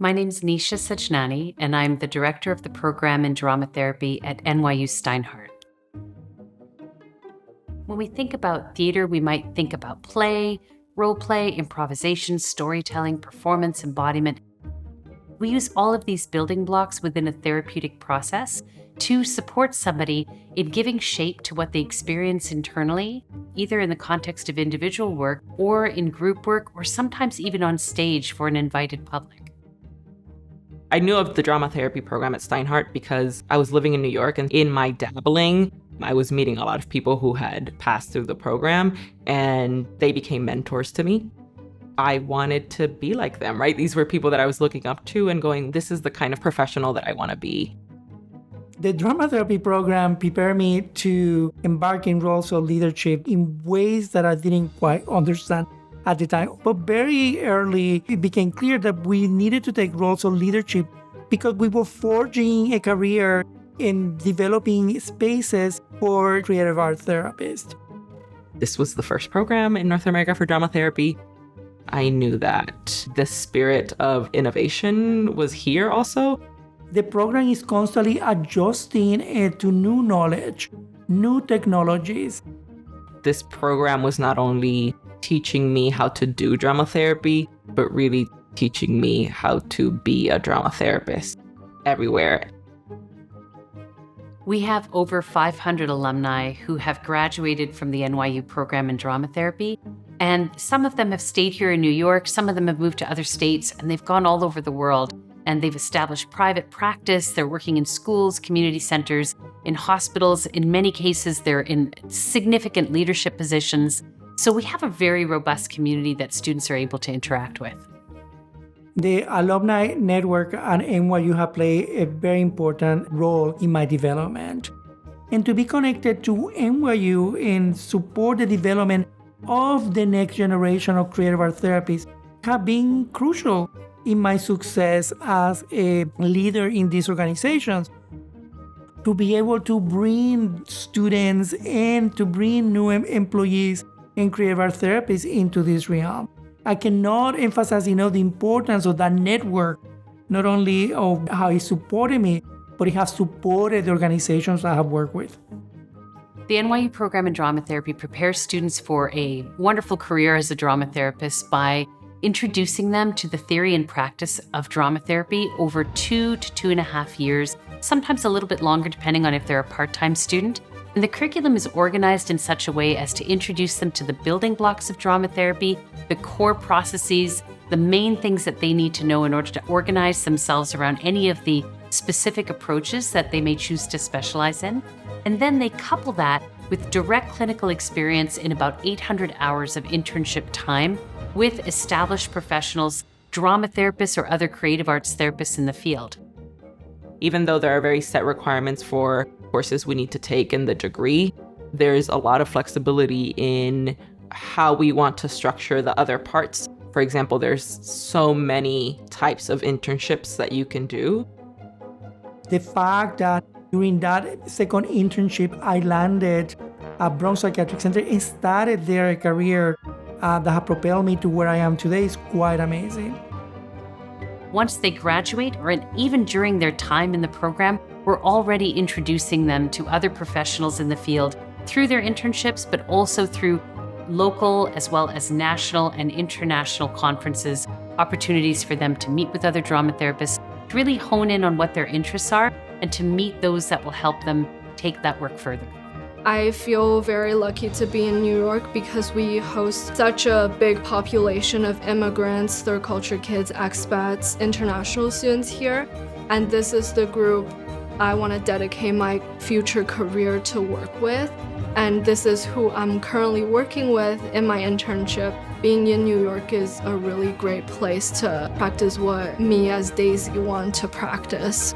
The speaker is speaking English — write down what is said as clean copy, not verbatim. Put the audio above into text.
My name's Nisha Sajnani, and I'm the director of the program in drama therapy at NYU Steinhardt. When we think about theater, we might think about play, role play, improvisation, storytelling, performance, embodiment. We use all of these building blocks within a therapeutic process to support somebody in giving shape to what they experience internally, either in the context of individual work or in group work, or sometimes even on stage for an invited public. I knew of the drama therapy program at Steinhardt because I was living in New York, and in my dabbling, I was meeting a lot of people who had passed through the program, and they became mentors to me. I wanted to be like them, right? These were people that I was looking up to and going, this is the kind of professional that I want to be. The drama therapy program prepared me to embark in roles of leadership in ways that I didn't quite understand at the time. But very early, it became clear that we needed to take roles of leadership because we were forging a career in developing spaces for creative art therapists. This was the first program in North America for drama therapy. I knew that the spirit of innovation was here also. The program is constantly adjusting to new knowledge, new technologies. This program was not only teaching me how to do drama therapy, but really teaching me how to be a drama therapist everywhere. We have over 500 alumni who have graduated from the NYU program in drama therapy, and some of them have stayed here in New York, some of them have moved to other states, and they've gone all over the world, and they've established private practice. They're working in schools, community centers, in hospitals. In many cases, they're in significant leadership positions. So we have a very robust community that students are able to interact with. The alumni network at NYU have played a very important role in my development. And to be connected to NYU and support the development of the next generation of creative art therapists have been crucial in my success as a leader in these organizations. To be able to bring students and to bring new employees and creative art therapists into this realm. I cannot emphasize enough the importance of that network, not only of how it supported me, but it has supported the organizations I have worked with. The NYU program in drama therapy prepares students for a wonderful career as a drama therapist by introducing them to the theory and practice of drama therapy over 2 to 2.5 years, sometimes a little bit longer depending on if they're a part-time student. And the curriculum is organized in such a way as to introduce them to the building blocks of drama therapy, the core processes, the main things that they need to know in order to organize themselves around any of the specific approaches that they may choose to specialize in. And then they couple that with direct clinical experience in about 800 hours of internship time with established professionals, drama therapists, or other creative arts therapists in the field. Even though there are very set requirements for courses we need to take in the degree, there's a lot of flexibility in how we want to structure the other parts. For example, there's so many types of internships that you can do. The fact that during that second internship, I landed at Bronx Psychiatric Center and started there a career that has propelled me to where I am today is quite amazing. Once they graduate, or even during their time in the program, we're already introducing them to other professionals in the field through their internships, but also through local as well as national and international conferences, opportunities for them to meet with other drama therapists, to really hone in on what their interests are, and to meet those that will help them take that work further. I feel very lucky to be in New York because we host such a big population of immigrants, third culture kids, expats, international students here. And this is the group I want to dedicate my future career to work with. And this is who I'm currently working with in my internship. Being in New York is a really great place to practice what me as Daisy want to practice.